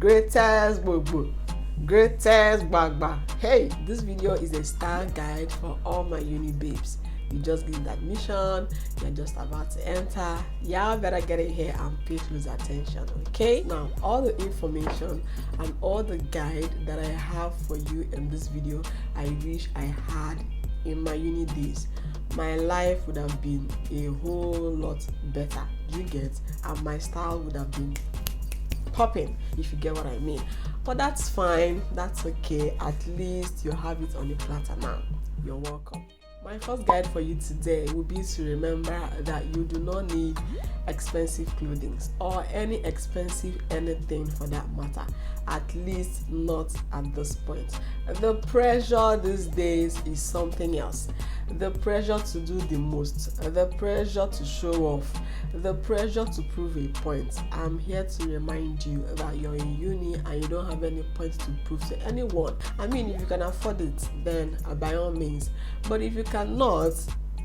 Greatest bobo, greatest gbagba. Hey, this video is a style guide for all my uni babes. You just gained admission, you're just about to enter. Y'all better get in here and pay close attention, okay? Now, all the information and all the guide that I have for you in this video, I wish I had in my uni days. My life would have been a whole lot better, you get, and my style would have been popping, if you get what I mean. But that's fine, that's okay. At least you have it on the platter now. You're welcome. My first guide for you today will be to remember that you do not need expensive clothing or any expensive anything for that matter, at least not at this point. The pressure these days is something else. The pressure to do the most, the pressure to show off, the pressure to prove a point. I'm here to remind you that you're in uni and you don't have any point to prove to anyone. I mean, if you can afford it, then by all means. But if you cannot,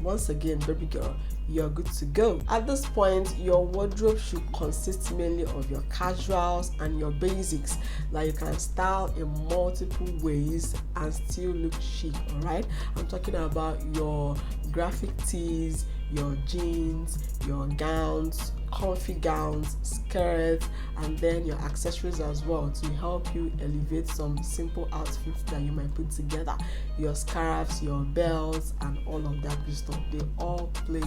once again, baby girl, you're good to go. At this point, your wardrobe should consist mainly of your casuals and your basics that you can style in multiple ways and still look chic, all right? I'm talking about your graphic tees, your jeans, your gowns, comfy gowns, skirts, and then your accessories as well to help you elevate some simple outfits that you might put together. Your scarves, your belts, and all of that good stuff, they all play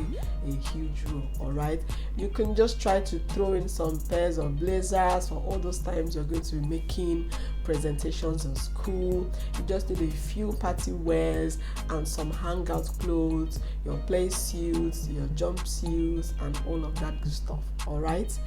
a huge role, all right? You can just try to throw in some pairs of blazers for all those times you're going to be making presentations in school. You just need a few party wears and some hangout clothes, your play suits, your jumpsuits, and all of that good stuff, all right?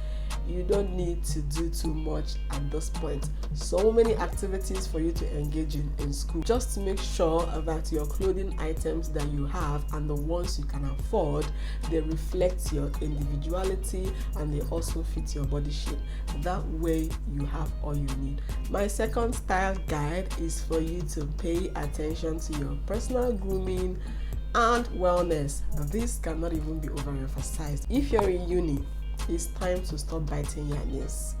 You don't need to do too much at this point. So many activities for you to engage in school. Just to make sure that your clothing items that you have and the ones you can afford, they reflect your individuality and they also fit your body shape. That way you have all you need. My second style guide is for you to pay attention to your personal grooming and wellness. This cannot even be overemphasized. If you're in uni, it's time to stop biting your nails.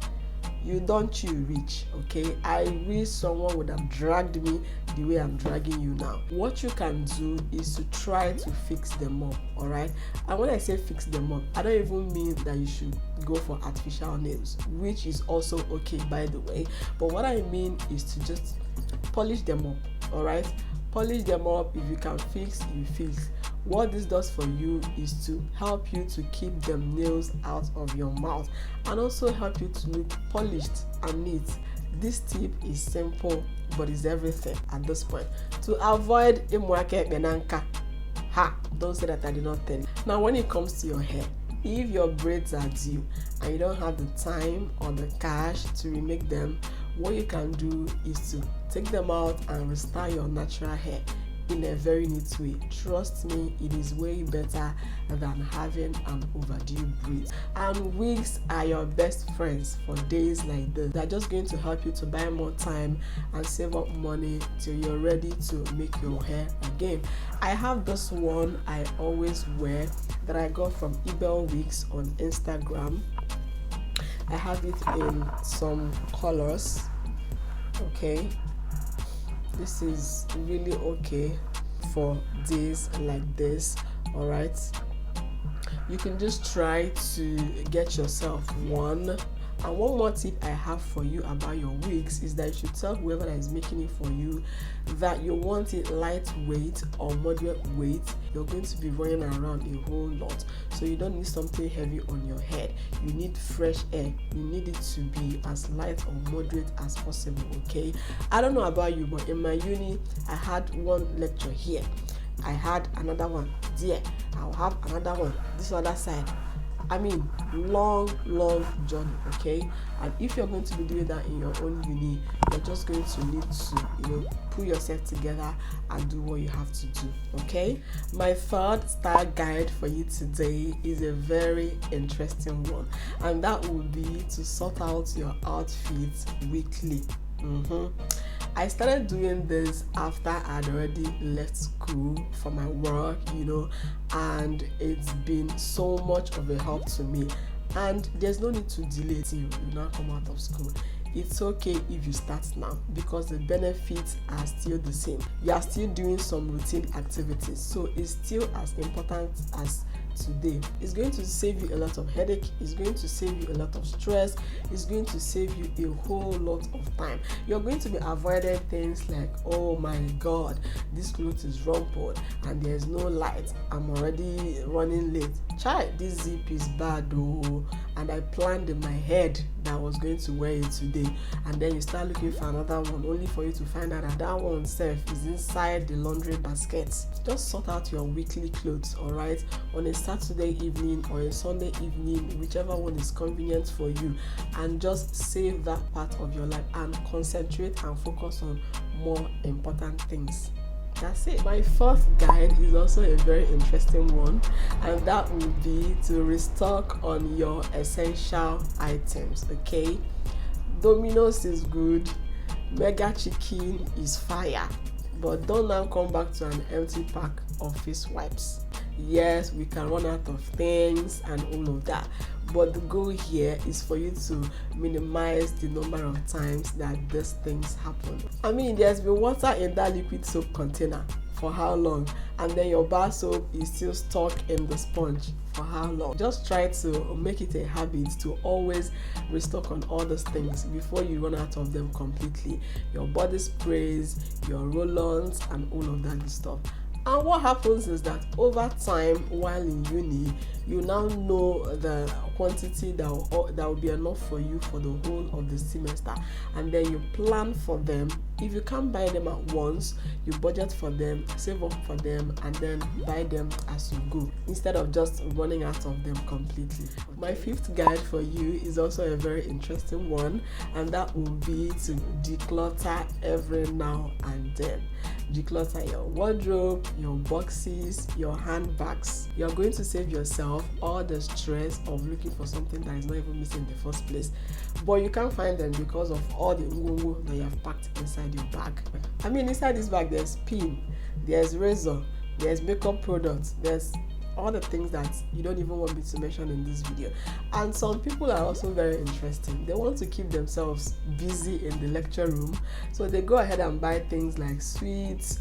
You don't reach, okay? I wish someone would have dragged me the way I'm dragging you now. What you can do is to try to fix them up, all right? And when I say fix them up, I don't even mean that you should go for artificial nails, which is also okay, by the way. But what I mean is to just polish them up, all right? Polish them up. If you can fix, you fix. What this does for you is to help you to keep the nails out of your mouth and also help you to look polished and neat. This tip is simple, but it's everything at this point. To avoid imwake benanka. Don't say that I did not tell you. Now, when it comes to your hair, if your braids are due and you don't have the time or the cash to remake them, what you can do is to take them out and restyle your natural hair in a very neat way. Trust me, it is way better than having an overdue braid. And wigs are your best friends for days like this. They're just going to help you to buy more time and save up money till you're ready to make your hair again. I have this one I always wear that I got from Ebel Wigs on Instagram. I have it in some colors, okay? This is really okay for days like this, all right? You can just try to get yourself one. And one more tip I have for you about your wigs is that you should tell whoever that is making it for you that you want it lightweight or moderate weight. You're going to be running around a whole lot, so you don't need something heavy on your head. You need fresh air. You need it to be as light or moderate as possible, okay? I don't know about you, but in my uni, I had one lecture here. I had another one there. I'll have another one this other side. I mean, long journey, okay? And if you're going to be doing that in your own uni, you're just going to need to, pull yourself together and do what you have to do, okay? My third style guide for you today is a very interesting one, and that will be to sort out your outfits weekly. I started doing this after I'd already left school for my work, and it's been so much of a help to me. And there's no need to delay till you now come out of school. it's okay if you start now, because the benefits are still the same. You are still doing some routine activities, so it's still as important as today. It's going to save you a lot of headache, it's going to save you a lot of stress, it's going to save you a whole lot of time. You're going to be avoiding things like, oh my god, this clothes is rumpled and there's no light, I'm already running late. Child, this zip is bad though, and I planned in my head that I was going to wear it today, and then you start looking for another one only for you to find out that that one self is inside the laundry basket. Just sort out your weekly clothes, alright, on a Saturday evening or a Sunday evening, whichever one is convenient for you, and just save that part of your life and concentrate and focus on more important things. That's it. My fourth guide is also a very interesting one, and that will be to restock on your essential items. Okay, Domino's is good, Mega Chicken is fire, but don't now come back to an empty pack of face wipes. Yes, we can run out of things and all of that, but the goal here is for you to minimize the number of times that these things happen. I mean, there's been water in that liquid soap container for how long, and then your bar soap is still stuck in the sponge for how long? Just try to make it a habit to always restock on all those things before you run out of them completely. Your body sprays, your roll-ons, and all of that good stuff. And what happens is that over time, while in uni, you now know the quantity that will be enough for you for the whole of the semester, and then you plan for them. If you can't buy them at once, you budget for them, save up for them, and then buy them as you go, instead of just running out of them completely. My fifth guide for you is also a very interesting one, and that will be to declutter every now and then. Declutter your wardrobe, your boxes, your handbags. You're going to save yourself all the stress of looking for something that is not even missing in the first place, but you can't find them because of all the ngwongwo that you have packed inside your bag. I mean, inside this bag there's pin, there's razor, there's makeup products, there's all the things that you don't even want me to mention in this video. And some people are also very interesting. They want to keep themselves busy in the lecture room, so they go ahead and buy things like sweets,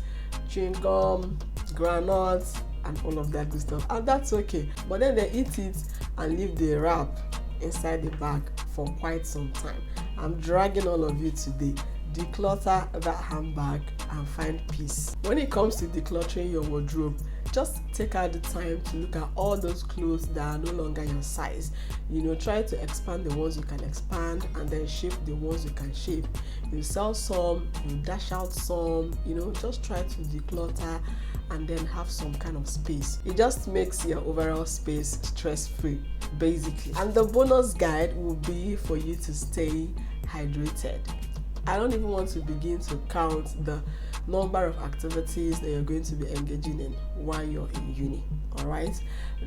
chewing gum, granules, and all of that good stuff, and that's okay. But then they eat it and leave the wrap inside the bag for quite some time. I'm dragging all of you today. Declutter that handbag and find peace. When it comes to decluttering your wardrobe, just take out the time to look at all those clothes that are no longer your size. Try to expand the ones you can expand, and then shape the ones you can shape. You sell some, you dash out some, just try to declutter and then have some kind of space. It just makes your overall space stress-free, basically. And the bonus guide will be for you to stay hydrated. I don't even want to begin to count the number of activities that you're going to be engaging in while you're in uni. Alright,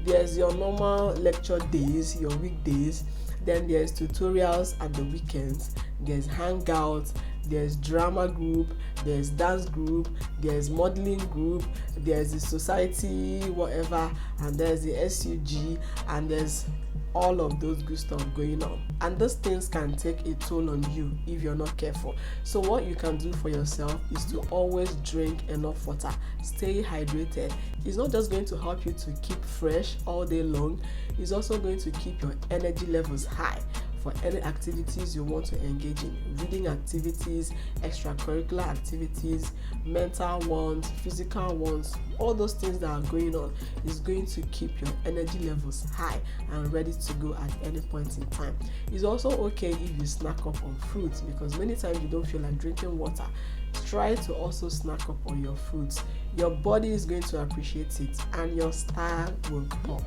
there's your normal lecture days, your weekdays, then there's tutorials at the weekends, there's hangouts, there's drama group, there's dance group, there's modeling group, there's the society whatever, and there's the SUG, and there's all of those good stuff going on. And those things can take a toll on you if you're not careful. So what you can do for yourself is to always drink enough water. Stay hydrated. It's not just going to help you to keep fresh all day long, it's also going to keep your energy levels high for any activities you want to engage in. Reading activities, extracurricular activities, mental ones, physical ones, all those things that are going on is going to keep your energy levels high and ready to go at any point in time. It's also okay if you snack up on fruits, because many times you don't feel like drinking water. Try to also snack up on your fruits. Your body is going to appreciate it and your style will pop.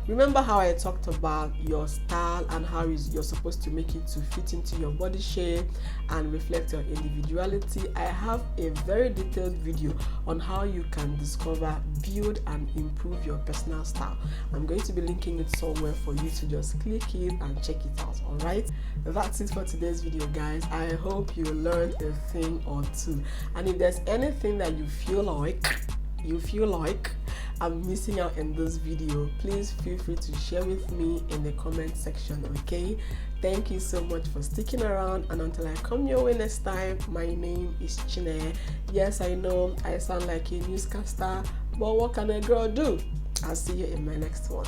Remember how I talked about your style and how you're supposed to make it to fit into your body shape and reflect your individuality? I have a very detailed video on how you can discover, build, and improve your personal style. I'm going to be linking it somewhere for you to just click it and check it out. Alright, that's it for today's video, guys. I hope you learned a thing or two, and if there's anything that you feel like you feel like I'm missing out in this video, please feel free to share with me in the comment section. Okay, thank you so much for sticking around, and until I come your way next time, my name is Chine. Yes, I know I sound like a newscaster, but what can a girl do? I'll see you in my next one.